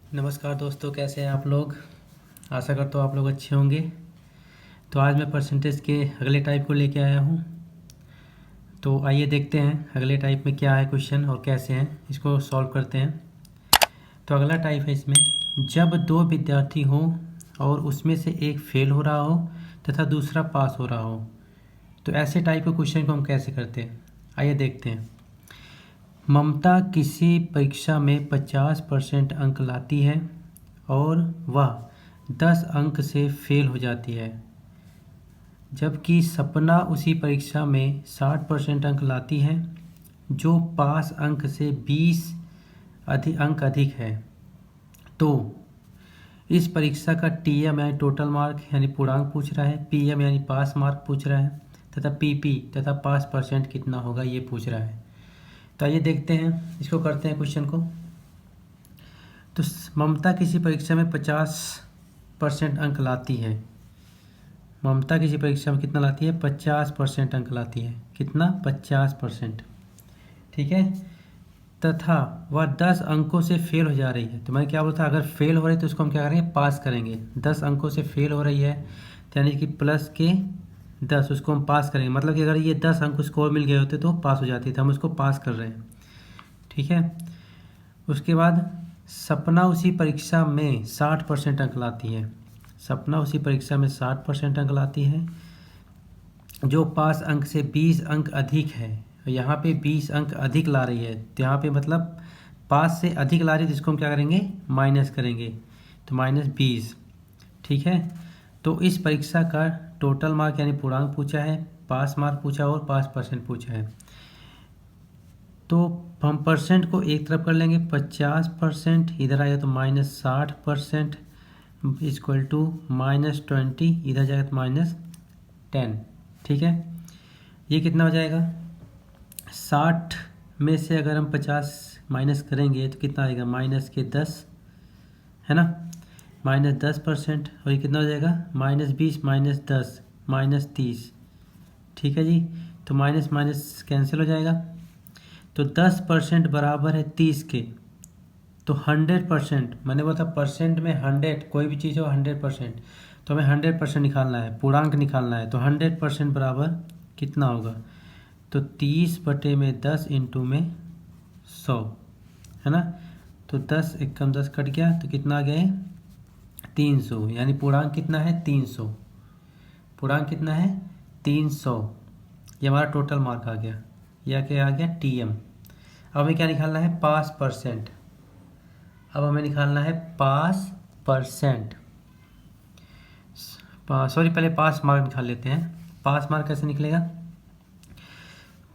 नमस्कार दोस्तों, कैसे हैं आप लोग। आशा करता हूँ आप लोग अच्छे होंगे। तो आज मैं परसेंटेज के अगले टाइप को लेके आया हूँ। तो आइए देखते हैं अगले टाइप में क्या है क्वेश्चन और कैसे हैं, इसको सॉल्व करते हैं। तो अगला टाइप है इसमें, जब दो विद्यार्थी हों और उसमें से एक फेल हो रहा हो तथा दूसरा पास हो रहा हो, तो ऐसे टाइप के क्वेश्चन को हम कैसे करते हैं, आइए देखते हैं। ममता किसी परीक्षा में 50% अंक लाती है और वह 10 अंक से फेल हो जाती है, जबकि सपना उसी परीक्षा में 60% अंक लाती है, जो पास अंक से 20 अंक अधिक है। तो इस परीक्षा का टीएम यानी टोटल मार्क यानी पूर्णांक पूछ रहा है, पीएम यानी पास मार्क पूछ रहा है, तथा पीपी तथा पास परसेंट कितना होगा ये पूछ रहा है। तो आइए देखते हैं, इसको करते हैं क्वेश्चन को। तो ममता किसी परीक्षा में 50% अंक लाती है। ममता किसी परीक्षा में कितना लाती है? 50% अंक लाती है। कितना? 50%। ठीक है। तथा वह 10 अंकों से फेल हो जा रही है। तो मैंने क्या बोला था, अगर फेल हो रही है तो उसको हम क्या करेंगे? पास करेंगे। 10 अंकों से फेल हो रही है तो यानी कि प्लस के 10, उसको हम पास करेंगे। मतलब कि अगर ये 10 अंक उसको और मिल गए होते तो पास हो जाती थी, हम उसको पास कर रहे हैं। ठीक है। उसके बाद सपना उसी परीक्षा में 60% अंक लाती है। सपना उसी परीक्षा में 60% अंक लाती है, जो पास अंक से 20 अंक अधिक है। यहाँ पे 20 अंक अधिक ला रही है, तो यहाँ पे मतलब पास से अधिक ला रही है, जिसको हम क्या करेंगे? माइनस करेंगे। तो -20। ठीक है। तो इस परीक्षा का टोटल मार्क यानी पूर्णांक पूछा है, पास मार्क पूछा और पास परसेंट पूछा है। तो हम परसेंट को एक तरफ कर लेंगे, 50%, इधर आएगा तो -60% इक्वल टू -20, इधर जाएगा तो -10। ठीक है। ये कितना हो जाएगा? 60 में से अगर हम 50 माइनस करेंगे तो कितना आएगा? -10, है ना, -10%। और ये कितना हो जाएगा? -20 -10 -30। ठीक है जी। तो माइनस माइनस कैंसिल हो जाएगा। तो 10% बराबर है 30 के। तो 100%, मैंने बोला था परसेंट में 100, कोई भी चीज़ हो 100%, तो हमें 100% निकालना है, पूर्णांक निकालना है। तो 100% बराबर कितना होगा? तो 30/10 इंटू में 100, है ना। तो 10 एकम 10 कट गया, तो कितना आ गया है? 300। यानी पूर्णांक कितना है? 300। पूर्णांक कितना है? 300। ये हमारा टोटल मार्क आ गया। यह क्या आ गया? टीएम। अब हमें क्या निकालना है? पास परसेंट। अब हमें निकालना है पास परसेंट। सॉरी, पहले पास मार्क निकाल लेते हैं। पास मार्क कैसे निकलेगा?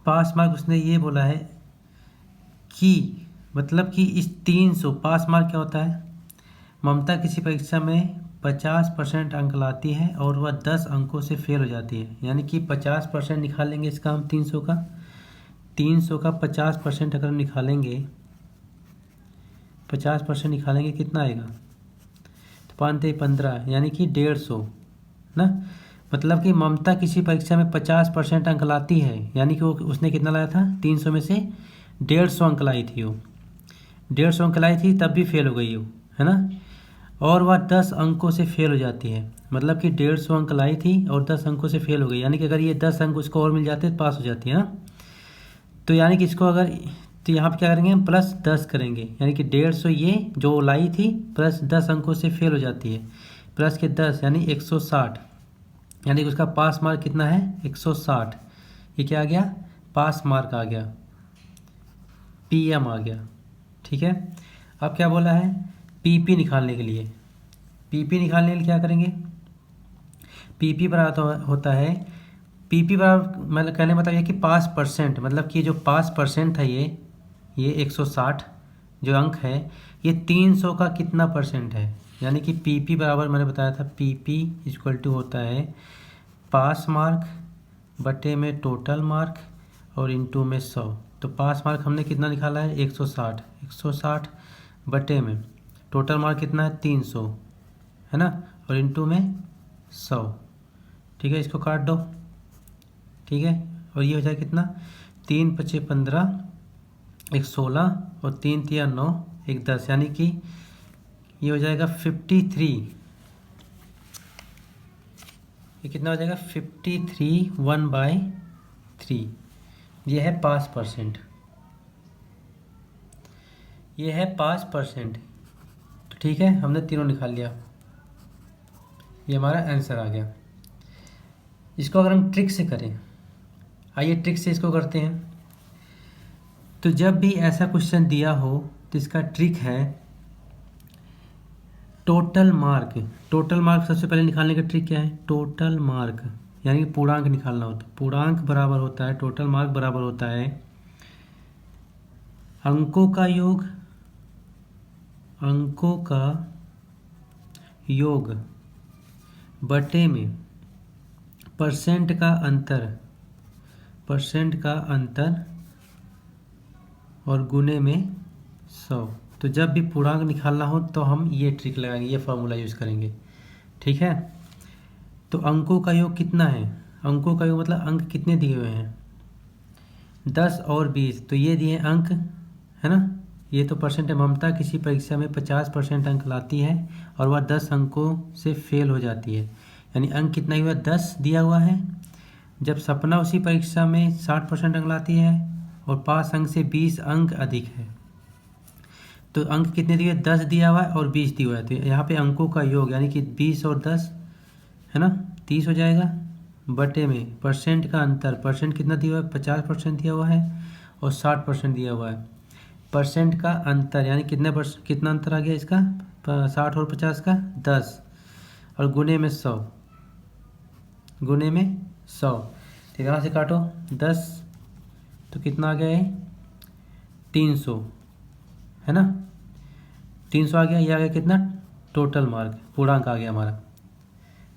पास मार्क उसने ये बोला है कि मतलब कि इस 300, पास मार्क क्या होता है? ममता किसी परीक्षा में 50% अंक लाती है और वह 10 अंकों से फेल हो जाती है, यानी कि 50% निकाल लेंगे इसका हम 300 का। 300 का 50% अगर हम निकालेंगे, 50% निकालेंगे, कितना आएगा? तो 5×15 यानी कि 150 ना। मतलब कि ममता किसी परीक्षा में 50% अंक लाती है, यानी कि वो उसने कितना लाया था? 300 में से 150 अंक लाई थी वो। 150 अंक लाई थी, तब भी फेल हो गई वो, है ना। और वह 10 अंकों से फेल हो जाती है, मतलब कि 150 अंक लाई थी और 10 अंकों से फेल हो गई, यानी कि अगर ये 10 अंक उसको और मिल जाते तो पास हो जाती है ना। तो यानी कि इसको अगर, तो यहाँ पे क्या करेंगे हम? +10 करेंगे, यानी कि 150 ये जो लाई थी प्लस 10 अंकों से फेल हो जाती है, प्लस के 10 यानी 160। यानी कि उसका पास मार्क कितना है? 160। ये क्या आ गया? पास मार्क आ गया, पीएम आ गया। ठीक है। अब क्या बोला है? पीपी निकालने के लिए। पीपी निकालने के लिए क्या करेंगे? पीपी बराबर होता है, पीपी बराबर मतलब कहने मतलब ये कि पास परसेंट, मतलब कि जो पास परसेंट है ये 160 जो अंक है, ये 300 का कितना परसेंट है। यानी कि पीपी बराबर मैंने बताया था, पीपी इक्वल टू होता है पास मार्क बटे में टोटल मार्क और इंटू में 100। तो पास मार्क हमने कितना निकाला है? 160। 160 बटे में टोटल मार्क कितना है? 300, है ना, और इंटू में 100। ठीक है, इसको काट दो। ठीक है। और ये हो जाए कितना? 3×5 = 15, 1 16 और 3×3 = 9, 1 10, यानी कि ये हो जाएगा 53, ये कितना हो जाएगा 53 1/3, ये है 5%, ये है 5%। तो ठीक है, हमने तीनों निकाल लिया, ये हमारा आंसर आ गया। इसको अगर हम ट्रिक से करें, आइए ट्रिक से इसको करते हैं। तो जब भी ऐसा क्वेश्चन दिया हो तो इसका ट्रिक है टोटल मार्क। टोटल मार्क सबसे पहले निकालने का ट्रिक क्या है, टोटल मार्क यानी कि पूर्णांक निकालना होता है। पूर्णांक बराबर होता है, टोटल मार्क बराबर होता है अंकों का योग, अंकों का योग बटे में परसेंट का अंतर, परसेंट का अंतर और गुने में 100। तो जब भी पूर्णांक निकालना हो तो हम ये ट्रिक लगाएंगे, ये फार्मूला यूज़ करेंगे। ठीक है, तो अंकों का योग कितना है, अंकों का योग मतलब अंक कितने दिए हुए हैं, 10 और 20। तो ये दिए अंक है ना, ये तो परसेंट है। ममता किसी परीक्षा में 50% अंक लाती है और वह 10 अंकों से फेल हो जाती है, यानी अंक कितना हुआ, 10 दिया हुआ है। जब सपना उसी परीक्षा में 60% अंक लाती है और 5 अंक से 20 अंक अधिक है, तो अंक कितने दिए, 10 दिया हुआ है और 20 दिया हुआ है। तो यहाँ पे अंकों का योग यानी कि 20 और 10 है ना, 30 हो जाएगा, बटे में परसेंट का अंतर, परसेंट कितना दिया हुआ है, 50% दिया हुआ है और 60% दिया हुआ है। परसेंट का अंतर यानी कितना अंतर आ गया इसका, 60 और 50 का 10 और गुने में 100, गुने में 100। तो यहाँ से काटो 10, तो कितना आ गया है 300 है ना, 300 आ गया। ये आ गया कितना, टोटल मार्क, पूर्णांक आ गया हमारा।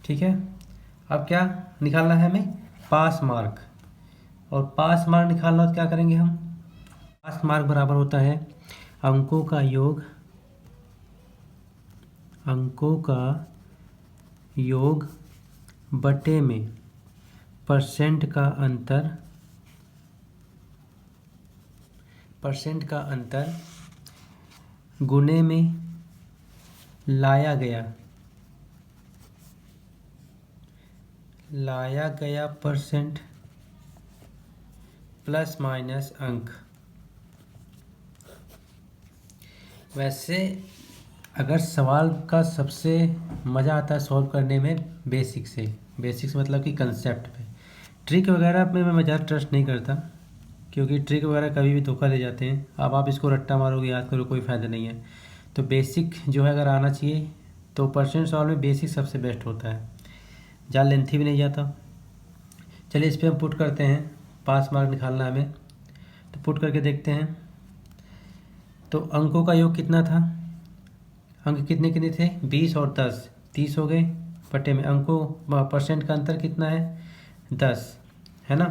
ठीक है, अब क्या निकालना है हमें, पास मार्क। और पास मार्क निकालना हो तो क्या करेंगे हम, पास मार्क बराबर होता है अंकों का योग, अंकों का योग बटे में परसेंट का अंतर, परसेंट का अंतर गुने में लाया गया, लाया गया परसेंट प्लस माइनस अंक। वैसे अगर सवाल का सबसे मज़ा आता है सॉल्व करने में बेसिक से, बेसिक्स मतलब कि कंसेप्ट पे। ट्रिक वगैरह में मैं ज़्यादा ट्रस्ट नहीं करता, क्योंकि ट्रिक वगैरह कभी भी धोखा दे जाते हैं। अब आप इसको रट्टा मारोगे, याद करो, कोई फ़ायदा नहीं है। तो बेसिक जो है अगर आना चाहिए तो परसेंट सॉल्व में बेसिक सबसे बेस्ट होता है, ज़्यादा लेंथी भी नहीं जाता। चलिए इस पर हम पुट करते हैं, पास मार्क निकालना है हमें, तो पुट करके देखते हैं। तो अंकों का योग कितना था, अंक कितने कितने थे, 20 और 10, 30 हो गए, बटे में अंकों परसेंट का अंतर कितना है, 10 है ना,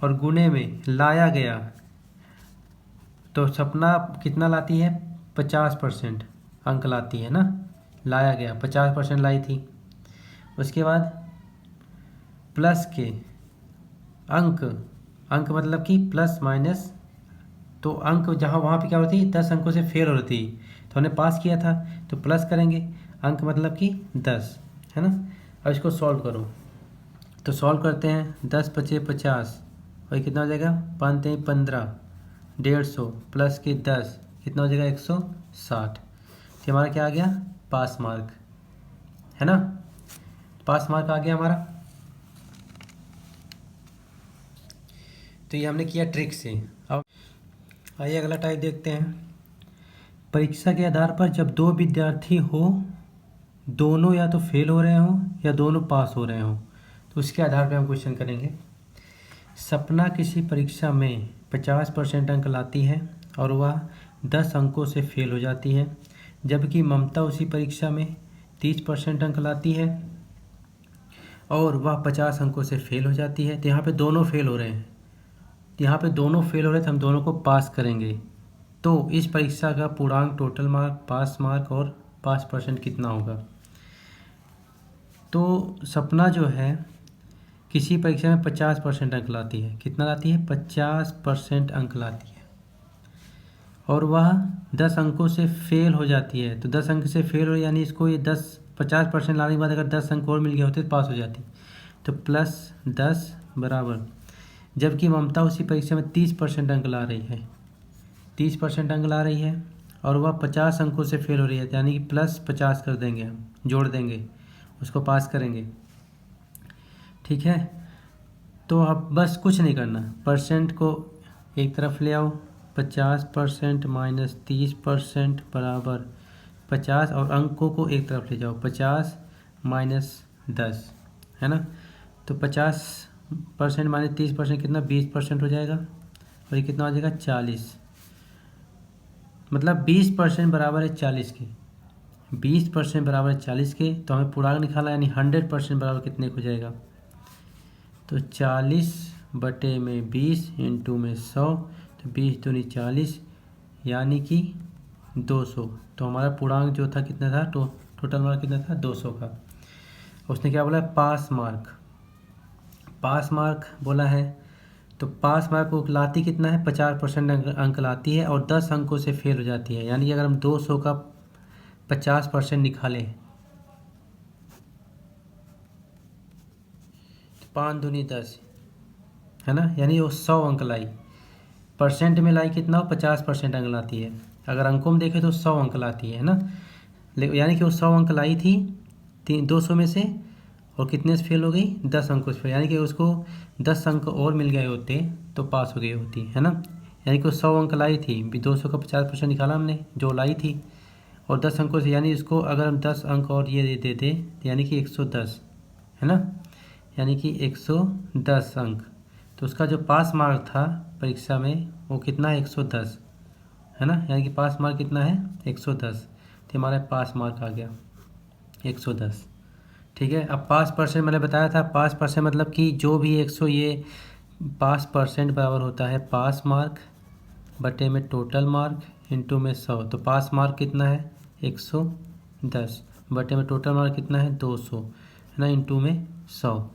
और गुने में लाया गया, तो सपना कितना लाती है, 50% अंक लाती है ना, लाया गया 50% लाई थी। उसके बाद प्लस के अंक, अंक मतलब कि प्लस माइनस, तो अंक जहाँ वहाँ पे क्या होती है, 10 अंकों से फेल हो रही थी, तो हमने पास किया था तो प्लस करेंगे, अंक मतलब कि 10 है ना। अब इसको सॉल्व करो, तो सॉल्व करते हैं, 10 पचे 50 और कितना हो जाएगा, 5 3 15, 150 प्लस के 10 कितना हो जाएगा 160। तो हमारा क्या आ गया, पास मार्क है ना, पास मार्क आ गया हमारा। तो ये हमने किया ट्रिक से। अब आइए अगला टाइप देखते हैं। परीक्षा के आधार पर जब दो विद्यार्थी हो, दोनों या तो फेल हो रहे हों या दोनों पास हो रहे हों, तो उसके आधार पर हम क्वेश्चन करेंगे। सपना किसी परीक्षा में 50% अंक लाती है और वह 10 अंकों से फेल हो जाती है, जबकि ममता उसी परीक्षा में 30% अंक लाती है और वह 50 अंकों से फेल हो जाती है। तो यहाँ पे दोनों फेल हो रहे हैं, यहाँ पे दोनों फेल हो रहे थे, हम दोनों को पास करेंगे। तो इस परीक्षा का पूर्णांक, टोटल मार्क, पास मार्क और पास परसेंट कितना होगा। तो सपना जो है किसी परीक्षा में 50% अंक लाती है, कितना लाती है, 50% अंक लाती है और वह 10 अंकों से फेल हो जाती है। तो 10 अंक से फेल हो यानी इसको ये 50% लाने के बाद अगर 10 अंक और मिल गया होते तो पास हो जाती। तो +10 बराबर, जबकि ममता उसी परीक्षा में 30% अंक ला रही है, 30% अंक ला रही है और वह 50 अंकों से फेल हो रही है, यानी कि +50 कर देंगे, हम जोड़ देंगे, उसको पास करेंगे। ठीक है, तो अब बस कुछ नहीं करना, परसेंट को एक तरफ ले आओ, 50% माइनस 30% बराबर 50, और अंकों को एक तरफ ले जाओ, 50 माइनस 10, है ना। तो 50% माइनस 30% कितना, 20% हो जाएगा, और ये कितना हो जाएगा, 40। मतलब 20% बराबर है 40 के, 20% बराबर है 40 के। तो हमें पूर्णांक निकाला, यानी 100% बराबर कितने को जाएगा, तो 40/20 इंटू में 100, तो 20 दूनी 40, यानी कि 200। तो हमारा पूर्णांक जो था कितना था, टोटल मार्क कितना था, 200 का। उसने क्या बोला, पास मार्क, पास मार्क बोला है। तो पास मार्क को लाती कितना है, 50% अंक लाती है और 10 अंकों से फेल हो जाती है। यानी कि अगर हम 200 का 50% निकालें, 5 दूनी 10, है ना, यानी वो 100 अंक लाई। परसेंट में लाई कितना, 50% अंक लाती है। अगर अंकों में देखें तो 100 अंक लाती है ना, यानी कि वो 100 अंक लाई थी 200 में से, और कितने से फेल हो गई, 10 अंकों से फेल, यानी कि उसको 10 अंक और मिल गए होते तो पास हो गई होती, है ना। यानी कि वो 100 अंक लाई थी, 200 का 50% निकाला हमने जो लाई थी, और 10 अंकों से, यानी इसको अगर हम 10 अंक और ये दे दे, यानी कि 110, है ना, यानी कि 110 अंक। तो उसका जो पास मार्क था परीक्षा में वो कितना है, 110, है ना, यानी कि पास मार्क कितना है, 110। तो हमारा पास मार्क आ गया 110। ठीक है, अब पास परसेंट मैंने बताया था, पास परसेंट मतलब कि जो भी 100, ये पास परसेंट बराबर होता है पास मार्क बटे में टोटल मार्क इंटू में 100। तो पास मार्क कितना है, 110 बटे में टोटल मार्क कितना है, 200, है ना, इंटू में 100।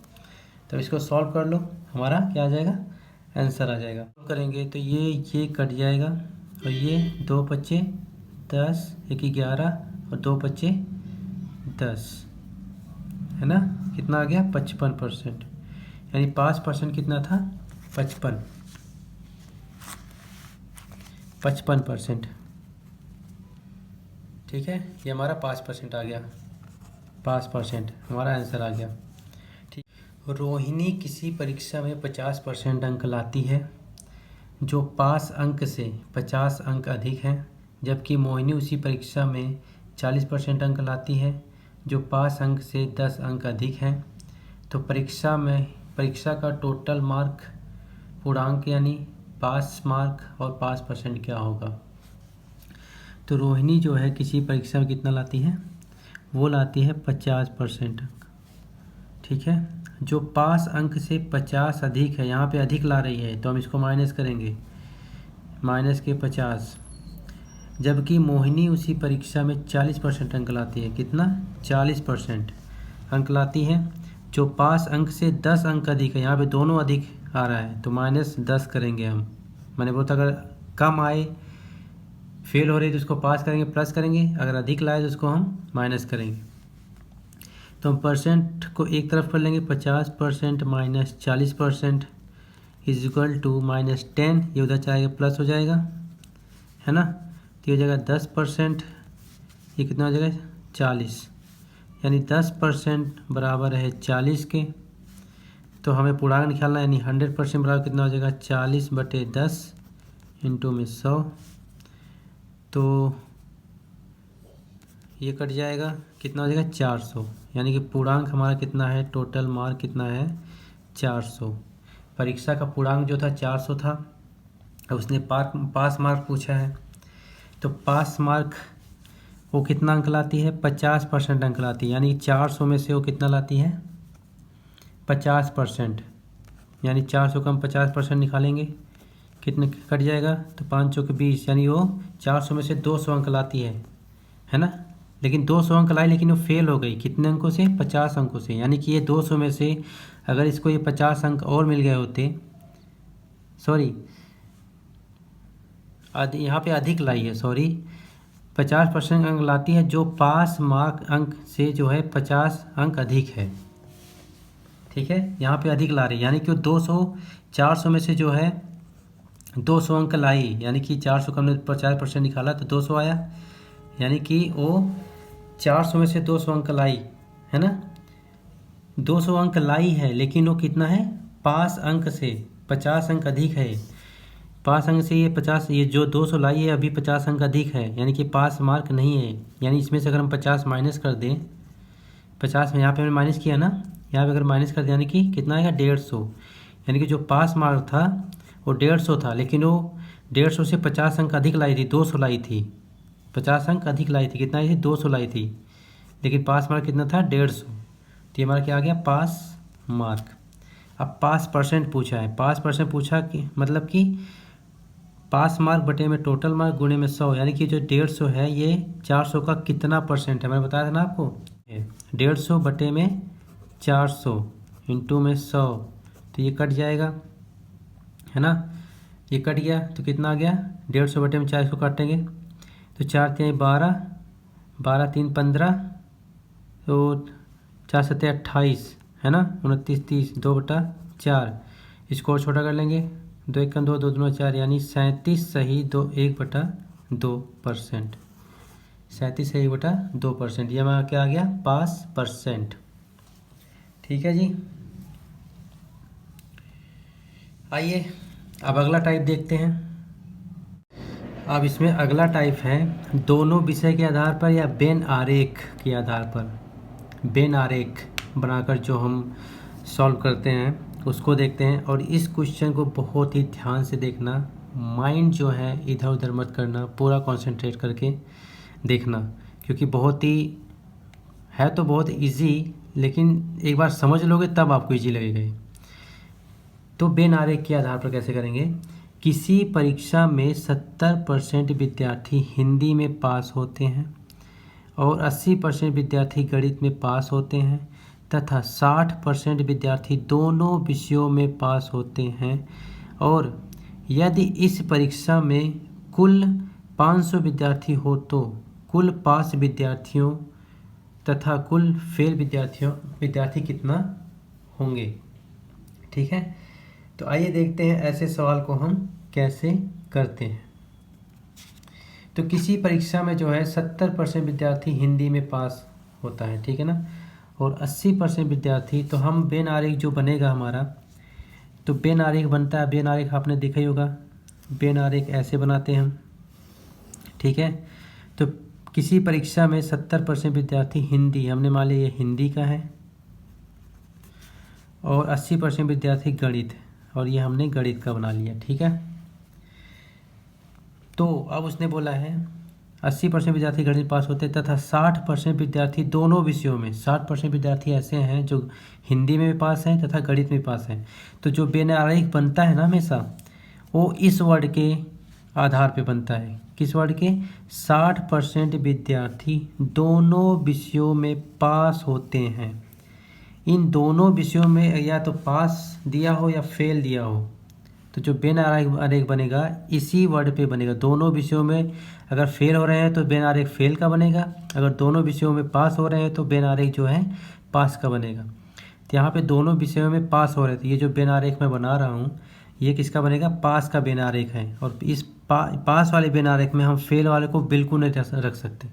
तो इसको सॉल्व कर लो, हमारा क्या आ जाएगा, आंसर आ जाएगा। करेंगे तो ये कट जाएगा, और ये 2 पच्चे 10, 1 11 और 2 पच्चे 10, है ना, कितना आ गया, 55%। यानी पास परसेंट कितना था, 55%। ठीक है, ये हमारा पास परसेंट आ गया, पास परसेंट हमारा आंसर आ गया। ठीक, रोहिणी किसी परीक्षा में 50% अंक लाती है जो पास अंक से 50 अंक अधिक हैं, जबकि मोहिनी उसी परीक्षा में 40% अंक लाती है जो पास अंक से 10 अंक अधिक हैं। तो परीक्षा का टोटल मार्क, पूर्णांक यानी पास मार्क और पास परसेंट क्या होगा। तो रोहिणी जो है किसी परीक्षा में कितना लाती है, वो लाती है 50% अंक। ठीक है, जो पास अंक से 50 अधिक है, यहाँ पे अधिक ला रही है तो हम इसको माइनस करेंगे, माइनस के 50, जबकि मोहिनी उसी परीक्षा में 40% अंक लाती है। कितना, 40% अंक लाती है जो पास अंक से 10 अंक अधिक है। यहाँ पे दोनों अधिक आ रहा है तो -10 करेंगे हम। मैंने बोला अगर कम आए, फेल हो रही तो उसको पास करेंगे, प्लस करेंगे, अगर अधिक लाए तो उसको हम माइनस करेंगे। तो हम परसेंट को एक तरफ कर लेंगे, 50% माइनस 40% इज इक्वल टू -10, ये उधर जाएगा प्लस हो जाएगा, है ना। तो ये हो जाएगा 10%, ये कितना हो जाएगा 40, यानी 10% बराबर है 40 के। तो हमें पूर्णांक निकालना है, यानी 100% बराबर कितना हो जाएगा, 40/10 इंटू में 100। तो ये कट जाएगा, कितना हो जाएगा 400, यानी कि पूर्णांक हमारा कितना है, टोटल मार्क कितना है 400। परीक्षा का पूर्णांक जो था 400 था। अब उसने पास मार्क पूछा है, तो पास मार्क वो कितना अंक लाती है, 50% अंक लाती है, यानी 400 में से वो कितना लाती है, 50%, यानी 400 का हम 50% निकालेंगे, कितने कट जाएगा, तो 5 चौके 20, यानी वो 400 में से 200 अंक लाती है ना। लेकिन 200 अंक लाई, लेकिन वो फेल हो गई, कितने अंकों से, 50 अंकों से। यानी कि ये 200 में से अगर इसको ये 50 अंक और मिल गए होते, सॉरी यहाँ पे अधिक लाई है, सॉरी, 50% अंक लाती है जो पास मार्क अंक से जो है 50 अंक अधिक है। ठीक है, यहाँ पे अधिक ला रही है, यानी कि 400 में से जो है 200 अंक लाई, यानी कि 400 का हमने 50% निकाला तो 200 आया, यानी कि वो 400 में से 200 अंक लाई, है ना। 200 अंक लाई है, लेकिन वो कितना है, पास अंक से 50 अंक अधिक है। पास अंक से ये 50, ये जो 200 लाई है अभी 50 अंक अधिक है, यानी कि पास मार्क नहीं है। यानी इसमें से अगर हम 50 माइनस कर दें, 50 में यहाँ पे हमने माइनस किया ना, यहाँ पे अगर माइनस कर दें यानी कि कितना आएगा, 150। यानी कि जो पास मार्क था वो 150 था, लेकिन वो 150 से 50 अंक अधिक लाई थी, 200 लाई थी, 50 अंक अधिक लाई थी, कितना आई थी, 200 लाई थी, लेकिन पास मार्क कितना था, 150। तो ये हमारा क्या आ गया, पास मार्क। अब पास परसेंट पूछा है, पास परसेंट पूछा कि मतलब कि पास मार्क बटे में टोटल मार्क गुणे में 100, यानी कि जो 150 है ये 400 का कितना परसेंट है, मैंने बताया था ना आपको, 150 बटे में 400 इंटू में 100, तो ये कट जाएगा, है ना। ये कट गया तो कितना आ गया, 150 बटे में 4 को काटेंगे तो 4 3 12, 12 3 15, तो 4 7 28, है ना, 29 30, 2/4, इसको और छोटा कर लेंगे, 2 1 2, 2 2 4, यानी 37 सही 1/2%, 37 सही 1/2%, ये हमारा क्या आ गया, पास परसेंट। ठीक है जी, आइए अब अगला टाइप देखते हैं। अब इसमें अगला टाइप है दोनों विषय के आधार पर या बेन आरेख के आधार पर, बेन आरेख बनाकर जो हम सॉल्व करते हैं उसको देखते हैं। और इस क्वेश्चन को बहुत ही ध्यान से देखना, माइंड जो है इधर उधर मत करना, पूरा कंसंट्रेट करके देखना, क्योंकि बहुत ही है तो बहुत इजी, लेकिन एक बार समझ लोगे तब आपको इजी लगेगा। तो बेन आरेख के आधार पर कैसे करेंगे, किसी परीक्षा में 70% विद्यार्थी हिंदी में पास होते हैं और 80% विद्यार्थी गणित में पास होते हैं तथा 60% विद्यार्थी दोनों विषयों में पास होते हैं, और यदि इस परीक्षा में कुल 500 विद्यार्थी हो तो कुल पास विद्यार्थियों तथा कुल फेल विद्यार्थी कितना होंगे। ठीक है, तो आइए देखते हैं ऐसे सवाल को हम कैसे करते हैं। तो किसी परीक्षा में जो है 70% विद्यार्थी हिंदी में पास होता है, ठीक है ना, और 80% विद्यार्थी, तो हम बेन आरेख जो बनेगा हमारा, तो बेन आरेख बनता है, बेन आरेख आपने देखा ही होगा, बेन आरेख ऐसे बनाते हैं हम। ठीक है, तो किसी परीक्षा में 70% विद्यार्थी हिंदी, हमने मान लिया ये हिंदी का है, और 80% विद्यार्थी गणित, और ये हमने गणित का बना लिया। ठीक है, तो अब उसने बोला है 80% विद्यार्थी गणित पास होते तथा 60% विद्यार्थी दोनों विषयों में, 60% विद्यार्थी ऐसे हैं जो हिंदी में भी पास हैं तथा गणित में पास हैं। तो जो बेन आरेख बनता है ना हमेशा, वो इस वर्ड के आधार पे बनता है, किस वर्ड के, 60% विद्यार्थी दोनों विषयों में पास होते हैं। इन दोनों विषयों में या तो पास दिया हो या फेल दिया हो, तो जो बेन आरेख बनेगा इसी वर्ड पे बनेगा। दोनों विषयों में अगर फेल हो रहे हैं तो बेन आरेख फेल का बनेगा, अगर दोनों विषयों में पास हो रहे हैं तो बेन आरेख जो है पास का बनेगा। तो यहाँ पे दोनों विषयों में पास हो रहे थे, ये जो बेन आरेख मैं बना रहा हूँ ये किसका बनेगा, पास का बेन आरेख है। और इस पास वाले बेन आरेख में हम फेल वाले को बिल्कुल नहीं रख सकते,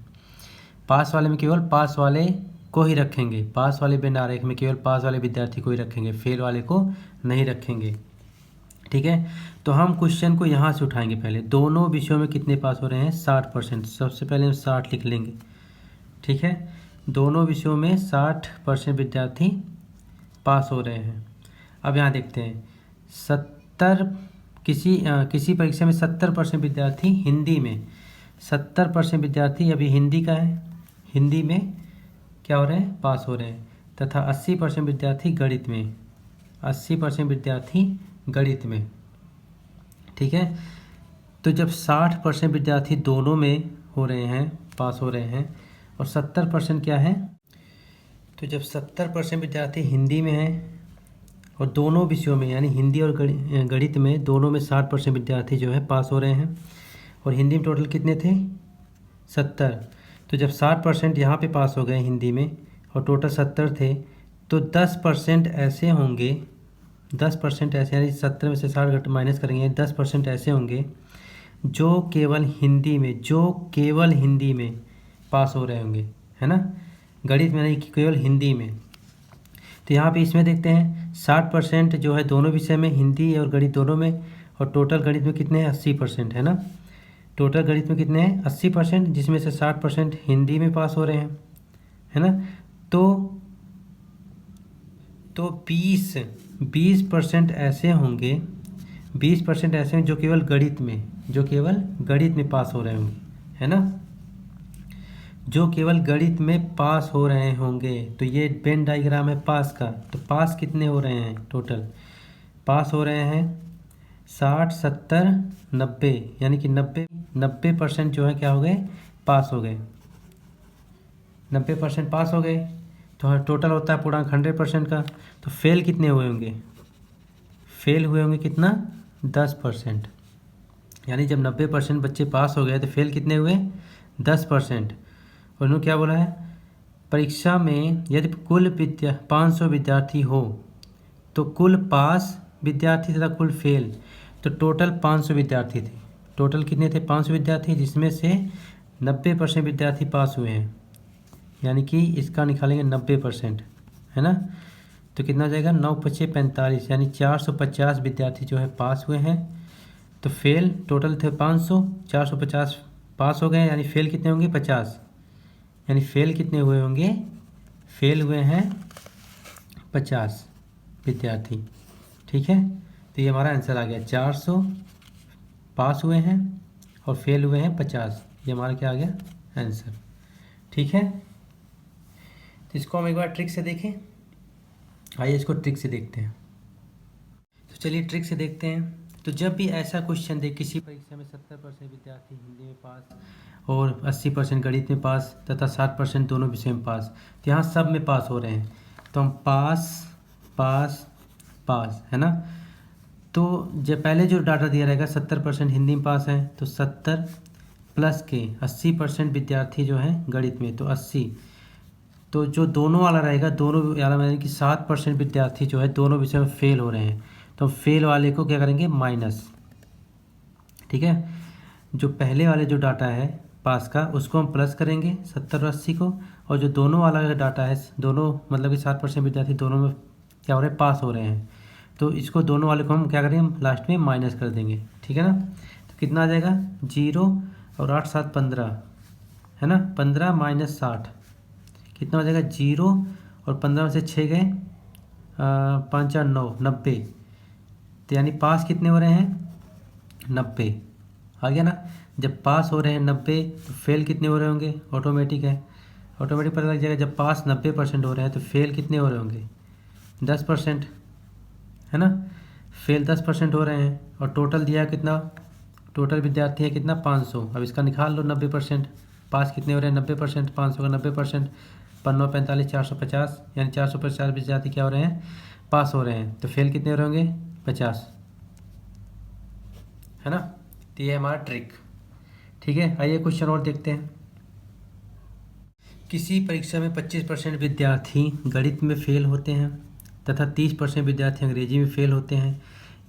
पास वाले में केवल पास वाले को ही रखेंगे, पास वाले बेन आरेख में केवल पास वाले विद्यार्थी को ही रखेंगे, फेल वाले को नहीं रखेंगे। ठीक है, तो हम क्वेश्चन को यहाँ से उठाएंगे। पहले दोनों विषयों में कितने पास हो रहे हैं, 60%, सबसे पहले हम 60 लिख लेंगे। ठीक है, दोनों विषयों में 60% विद्यार्थी पास हो रहे हैं। अब यहाँ देखते हैं 70, किसी परीक्षा में 70% विद्यार्थी हिंदी में, 70% विद्यार्थी अभी हिंदी का है, हिंदी में क्या हो रहे हैं, पास हो रहे हैं, तथा 80% विद्यार्थी गणित में, 80% विद्यार्थी गणित में। ठीक है, तो जब 60% विद्यार्थी दोनों में हो रहे हैं, पास हो रहे हैं, और 70% क्या है, तो जब 70% विद्यार्थी हिंदी में हैं और दोनों विषयों में यानी हिंदी और गणित में दोनों में 60% विद्यार्थी जो है पास हो रहे हैं, और हिंदी में टोटल कितने थे 70। तो जब 60% यहाँ पे पास हो गए हिंदी में और टोटल 70 थे, तो 10% ऐसे होंगे, 10% ऐसे, यानी 70 में से 60 घट माइनस करेंगे, 10% ऐसे होंगे जो केवल हिंदी में पास हो रहे होंगे, है ना, गणित में नहीं कि केवल हिंदी में। तो यहाँ पे इसमें देखते हैं 60% जो है दोनों विषय में, हिंदी और गणित दोनों में, और टोटल गणित में कितने हैं 80%, है ना। टोटल गणित में कितने हैं 80%, जिसमें से 60% हिंदी में पास हो रहे हैं, है ना। तो 20% ऐसे होंगे, 20% ऐसे हैं जो केवल गणित में पास हो रहे होंगे, है ना, जो केवल गणित में पास हो रहे होंगे। तो ये वेन डायग्राम है पास का। तो पास कितने हो रहे हैं टोटल, पास हो रहे हैं 60, 70, 90, यानी कि 90% जो है क्या हो गए, पास हो गए, 90% पास हो गए। तो टोटल होता है पूर्णांक 100% का। तो फेल कितने हुए होंगे, फेल हुए होंगे कितना 10%, यानी जब 90% बच्चे पास हो गए तो फेल कितने हुए 10%। और उन्होंने क्या बोला है, परीक्षा में यदि कुल 500 विद्यार्थी हो तो कुल पास विद्यार्थी तथा कुल फेल, तो टोटल 500 विद्यार्थी थे। टोटल कितने थे 500 विद्यार्थी, जिसमें से 90% विद्यार्थी पास हुए हैं, यानी कि इसका निकालेंगे 90%, है ना। तो कितना हो जाएगा 9 × 45, यानी 450 विद्यार्थी जो है पास हुए हैं। तो फेल टोटल थे 500, 450 पास हो गए, यानी फेल कितने होंगे 50, यानी फेल कितने हुए होंगे, फेल हुए हैं 50 विद्यार्थी, ठीक है। तो ये हमारा आंसर आ गया, 400 पास हुए हैं और फेल हुए हैं 50, ये हमारा क्या आ गया आंसर, ठीक है। तो इसको हम एक बार ट्रिक से देखें, आइए इसको ट्रिक से देखते हैं। तो चलिए ट्रिक से देखते हैं। तो जब भी ऐसा क्वेश्चन दे, किसी परीक्षा में 70% विद्यार्थी हिंदी में पास और 80% गणित में पास तथा 60% दोनों विषय में पास, तो यहाँ सब में पास हो रहे हैं, तो हम पास पास पास, है ना। तो जब पहले जो डाटा दिया रहेगा 70% हिंदी में पास है, तो 70 प्लस के 80% विद्यार्थी जो हैं गणित में, तो 80। तो जो दोनों वाला रहेगा, दोनों वाला यानी कि 7% विद्यार्थी जो है दोनों विषय में फेल हो रहे हैं, तो फेल वाले को क्या करेंगे माइनस, ठीक है। जो पहले वाले जो डाटा है पास का, उसको हम प्लस करेंगे 70 और 80 को, और जो दोनों वाला डाटा है, दोनों मतलब कि 7% विद्यार्थी दोनों में क्या हो रहे हैं पास हो रहे हैं, तो इसको दोनों वाले को हम क्या करेंगे लास्ट में माइनस कर देंगे, ठीक है ना। तो कितना आ जाएगा 0 और 8 7 15, है ना, 15 माइनस 60 कितना हो जाएगा 0, और 15 में से 6 गए 5 4 9, 90। तो यानी पास कितने हो रहे हैं 90, आ गया ना। जब पास हो रहे हैं 90, तो फेल कितने हो रहे होंगे, ऑटोमेटिक है, ऑटोमेटिक पता लग जाएगा। जब पास 90% हो रहे हैं तो फेल कितने हो रहे होंगे 10%, है ना, फेल 10% हो रहे हैं। और टोटल दिया कितना, टोटल विद्यार्थी है कितना 500, अब इसका निकाल लो 90%, पास कितने हो रहे हैं 90%, 500 का 90%, 5 45 450, यानी 450 विद्यार्थी क्या हो रहे हैं पास हो रहे हैं, तो फेल कितने हो रहे होंगे 50, है ना। तो ये हमारा ट्रिक, ठीक है। आइए क्वेश्चन और देखते हैं। किसी परीक्षा में 25% विद्यार्थी गणित में फेल होते हैं तथा 30% विद्यार्थी अंग्रेजी में फेल होते हैं।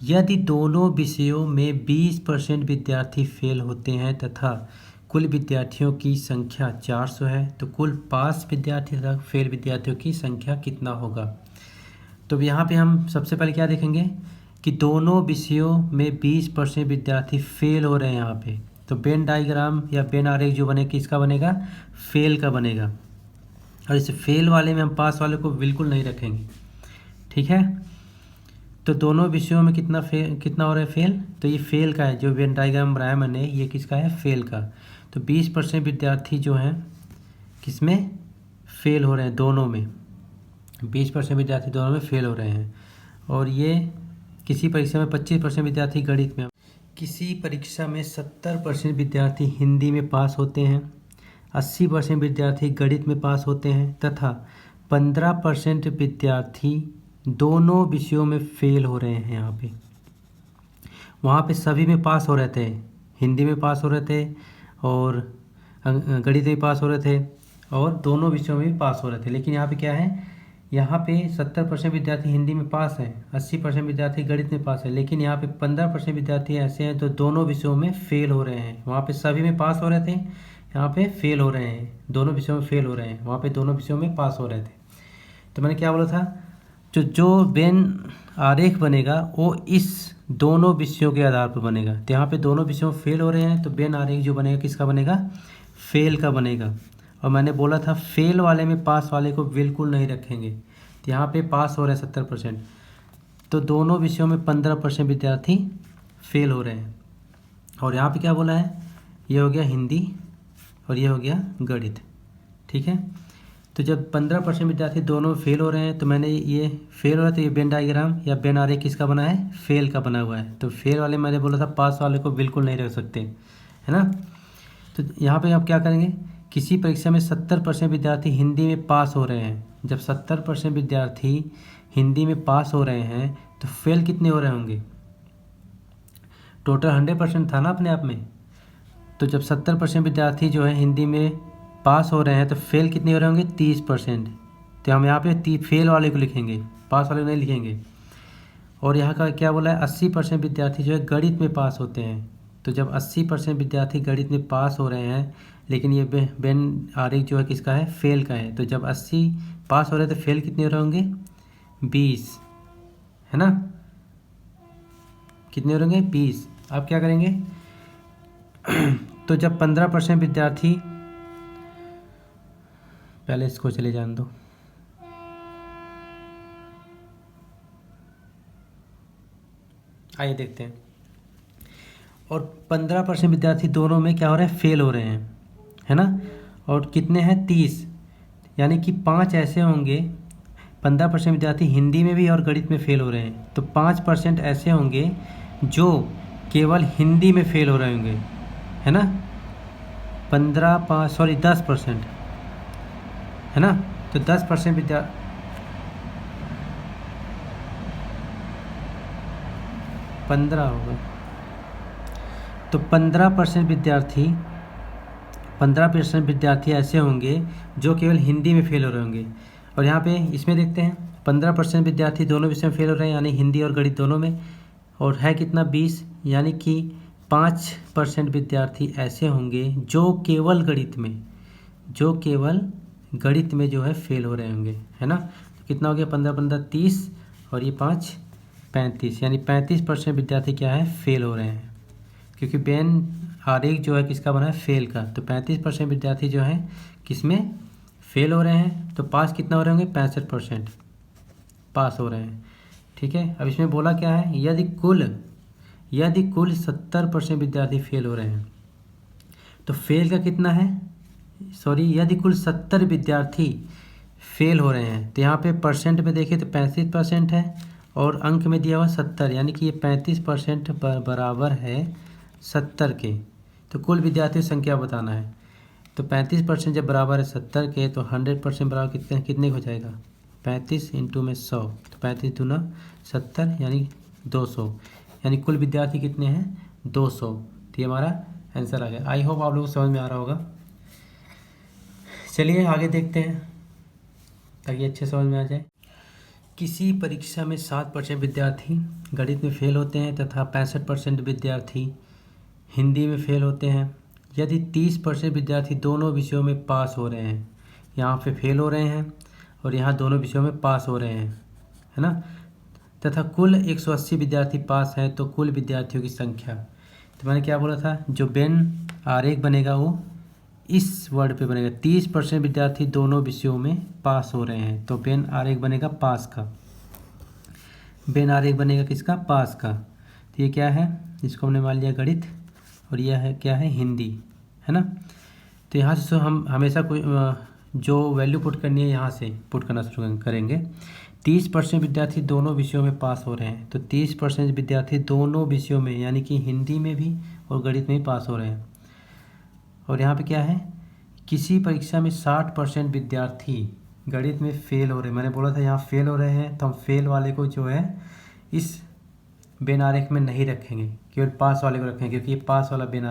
यदि दोनों विषयों में 20% विद्यार्थी फेल होते हैं तथा कुल विद्यार्थियों की संख्या 400 है, तो कुल पास विद्यार्थी तथा फेल विद्यार्थियों की संख्या कितना होगा। तो यहाँ पे हम सबसे पहले क्या देखेंगे कि दोनों विषयों में 20% विद्यार्थी फेल हो रहे हैं यहाँ पे, तो वेन डायग्राम या वेन आरेख जो बने किसका बनेगा, फेल का बनेगा। और इस फेल वाले में हम पास वाले को बिल्कुल नहीं रखेंगे, ठीक है। तो दोनों विषयों में कितना हो रहा है फेल, तो ये फेल का है, जो वेन डायग्राम बनाया मैंने ये किसका है फेल का। तो 20% विद्यार्थी जो हैं किसमें फेल हो रहे हैं, दोनों में 20% विद्यार्थी दोनों में फेल हो रहे हैं। और ये किसी परीक्षा में 25% विद्यार्थी गणित में, किसी परीक्षा में 70% विद्यार्थी हिंदी में पास होते हैं, 80% विद्यार्थी गणित में पास होते हैं तथा 15% विद्यार्थी दोनों विषयों में फेल हो रहे हैं। यहाँ पे वहाँ पे सभी में पास हो रहे थे, हिंदी में पास हो रहे थे और गणित में पास हो रहे थे और दोनों विषयों में भी पास हो रहे थे। लेकिन यहाँ पे क्या है, यहाँ पे 70% विद्यार्थी हिंदी में पास हैं, 80% विद्यार्थी गणित में पास है, लेकिन यहाँ पे 15% विद्यार्थी ऐसे हैं जो दोनों विषयों में फेल हो रहे हैं। वहाँ पे सभी में पास हो रहे थे, यहाँ पे फेल हो रहे हैं, दोनों विषयों में फेल हो रहे हैं, वहाँ पे दोनों विषयों में पास हो रहे थे। तो मैंने क्या बोला था, जो वेन आरेख बनेगा वो इस दोनों विषयों के आधार पर बनेगा। तो यहाँ पे दोनों विषयों में फेल हो रहे हैं तो वेन आरेख जो बनेगा किसका बनेगा, फेल का बनेगा। और मैंने बोला था फेल वाले में पास वाले को बिल्कुल नहीं रखेंगे। तो यहाँ पे पास हो रहे हैं 70%, तो दोनों विषयों में 15% विद्यार्थी फेल हो रहे हैं। और यहाँ पे क्या बोला है, ये हो गया हिंदी और ये हो गया गणित, ठीक है। तो जब 15% विद्यार्थी दोनों में फेल हो रहे हैं तो मैंने ये फेल हो रहा है तो ये वेन डायग्राम या वेन आरेख किसका बना है, फेल का बना हुआ है। तो फेल वाले मैंने बोला था पास वाले को बिल्कुल नहीं रख सकते, है ना। तो यहाँ पे आप क्या करेंगे, किसी परीक्षा में 70% विद्यार्थी हिंदी में पास हो रहे हैं। जब 70% विद्यार्थी हिंदी में पास हो रहे हैं तो फेल कितने हो रहे होंगे, टोटल 100% था ना अपने आप में। तो जब 70% विद्यार्थी जो है हिंदी में पास हो रहे हैं तो फेल कितने हो रहे होंगे, 30%। तो हम यहाँ पे फेल वाले को लिखेंगे, पास वाले को नहीं लिखेंगे। और यहाँ का क्या बोला है, 80% विद्यार्थी जो है गणित में पास होते हैं। तो जब 80% विद्यार्थी गणित में पास हो रहे हैं, लेकिन ये वेन आरेख जो है किसका है, फेल का है। तो जब 80 पास हो रहे हैं तो फेल कितने हो रहे होंगे, 20, है ना। कितने हो रहे होंगे, 20। आप क्या करेंगे तो जब 15% विद्यार्थी, पहले इसको चले जाने दो, आइए देखते हैं। और 15% विद्यार्थी दोनों में क्या हो रहा है, फेल हो रहे हैं, है ना। और कितने हैं, 30, यानी कि 5 ऐसे होंगे, 15% विद्यार्थी हिंदी में भी और गणित में फेल हो रहे हैं। तो 5% ऐसे होंगे जो केवल हिंदी में फेल हो रहे होंगे, है ना। 10%, है ना। तो 10% 15 होगा। तो 15% विद्यार्थी ऐसे होंगे जो केवल हिंदी में फेल हो रहे होंगे। और यहाँ पे इसमें देखते हैं 15% विद्यार्थी दोनों विषय में फेल हो रहे हैं, यानी हिंदी और गणित दोनों में। और है कितना, 20, यानी कि 5% विद्यार्थी ऐसे होंगे जो केवल गणित में जो है फेल हो रहे होंगे, है ना। तो कितना हो गया, 15 30 और ये 5 35, यानी 35% विद्यार्थी क्या है, फेल हो रहे हैं। क्योंकि वेन आरेख जो है किसका बना है, फेल का। तो 35% विद्यार्थी जो है किसमें फेल हो रहे हैं। तो पास कितना हो रहे होंगे, 65% पास हो रहे हैं, ठीक है। अब इसमें बोला क्या है, यदि कुल 70% विद्यार्थी फेल हो रहे हैं तो फेल का कितना है, यदि कुल 70 विद्यार्थी फेल हो रहे हैं। तो यहाँ पे परसेंट में देखें तो 35% है और अंक में दिया हुआ 70, यानी कि ये 35% बराबर है 70 के। तो कुल विद्यार्थी संख्या बताना है। तो 35% जब बराबर है 70 के तो 100% बराबर कितने हो जाएगा, 35 इंटू में 100, तो 35 दूना 70 यानी 200, यानी कुल विद्यार्थी कितने हैं, 200। तो ये हमारा आंसर आ गया। आई होप आप लोगों को समझ में आ रहा होगा। चलिए आगे देखते हैं ताकि अच्छे समझ में आ जाए। किसी परीक्षा में 7% विद्यार्थी गणित में फेल होते हैं तथा 65% विद्यार्थी हिंदी में फेल होते हैं। यदि 30% विद्यार्थी दोनों विषयों में पास हो रहे हैं, यहाँ पे फेल हो रहे हैं और यहाँ दोनों विषयों में पास हो रहे हैं, है ना, तथा कुल 180 विद्यार्थी पास हैं, तो कुल विद्यार्थियों की संख्या। तो मैंने क्या बोला था, जो वेन आरेख बनेगा वो इस वर्ड पे बनेगा। 30% विद्यार्थी दोनों विषयों में पास हो रहे हैं तो वेन आरेख बनेगा पास का। वेन आरेख बनेगा किसका, पास का। तो ये क्या है, इसको हमने मान लिया गणित और यह है क्या है, हिंदी, है ना। तो यहाँ से हम हमेशा कोई जो वैल्यू पुट करनी है यहाँ से पुट करना शुरू करेंगे। 30% विद्यार्थी दोनों विषयों में पास हो रहे हैं, तो 30% विद्यार्थी दोनों विषयों में यानी कि हिंदी में भी और गणित में भी पास हो रहे हैं। और यहाँ पे क्या है, किसी परीक्षा में 60% विद्यार्थी गणित में फेल हो रहे हैं। मैंने बोला था यहाँ फेल हो रहे हैं तो हम फेल वाले को जो है इस बिन आरेख में नहीं रखेंगे, केवल पास वाले को रखेंगे, क्योंकि ये पास वाला बिन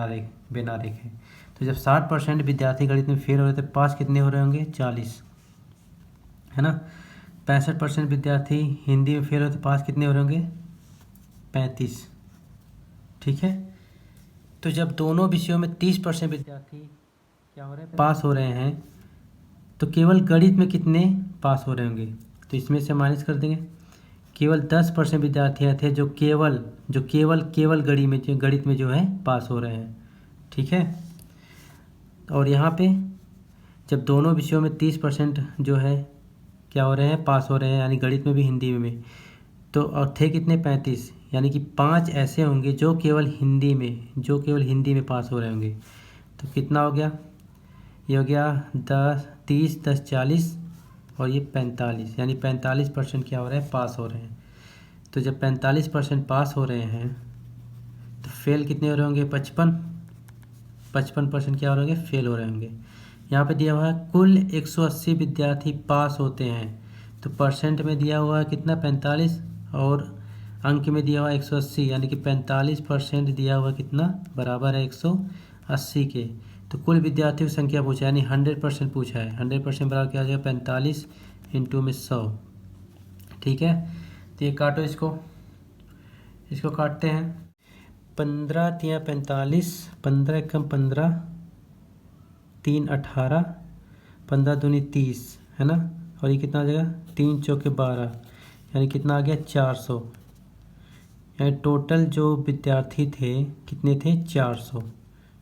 आरेख है। तो जब 60% विद्यार्थी गणित में फेल हो रहे थे, पास कितने हो रहे होंगे? 40, है ना। 65% विद्यार्थी हिंदी में फेल हो रहे थे, पास कितने हो रहे होंगे? 35, ठीक है। तो जब दोनों विषयों में 30% विद्यार्थी क्या हो रहे हैं? पास हो रहे हैं, तो केवल गणित में कितने पास हो रहे होंगे? तो इसमें से माइनस कर देंगे। केवल 10% विद्यार्थी थे जो केवल गणित में जो है पास हो रहे हैं, ठीक है। और यहाँ पे जब दोनों विषयों में 30% जो है क्या हो रहे हैं? पास हो रहे हैं, यानी गणित में भी हिंदी में भी। तो और थे कितने? 35, यानी कि 5 ऐसे होंगे जो केवल हिंदी में पास हो रहे होंगे। तो कितना हो गया? ये हो गया 30, 10, 40 और ये 45, यानी 45% क्या हो रहे हैं? पास हो रहे हैं। तो जब 45% पास हो रहे हैं तो फेल कितने हो रहे होंगे? 55% क्या हो रहे होंगे? फेल हो रहे होंगे। यहाँ पे दिया हुआ है कुल 180 विद्यार्थी पास होते हैं, तो परसेंट में दिया हुआ है कितना? 45, और अंक में दिया हुआ है 180, यानी कि 45% दिया हुआ कितना? बराबर है 180 के। तो कुल विद्यार्थियों की संख्या पूछा है, यानी 100% पूछा है। 100% बराबर क्या हो जाएगा? 45 इंटू में 100, ठीक है। तो ये काटो, इसको काटते हैं। 15 तिया 45, 15 एकम 15, 3 18, 15 दूनी 30, है ना। और ये कितना आ जाएगा? 3 चौके 12, यानी कितना आ गया? 400। यानी टोटल जो विद्यार्थी थे कितने थे? 400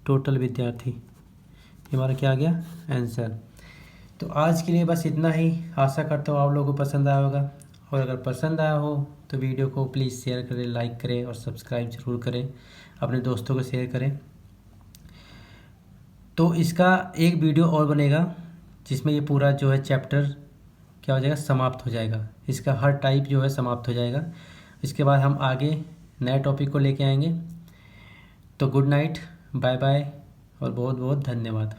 टोटल विद्यार्थी। ये हमारा क्या आ गया? आंसर। तो आज के लिए बस इतना ही। आशा करता हूँ आप लोगों को पसंद आया होगा, और अगर पसंद आया हो तो वीडियो को प्लीज़ शेयर करें, लाइक करें और सब्सक्राइब ज़रूर करें, अपने दोस्तों को शेयर करें। तो इसका एक वीडियो और बनेगा जिसमें ये पूरा जो है चैप्टर क्या हो जाएगा? समाप्त हो जाएगा। इसका हर टाइप जो है समाप्त हो जाएगा। इसके बाद हम आगे नए टॉपिक को लेके आएंगे। तो गुड नाइट, बाय बाय और बहुत बहुत धन्यवाद।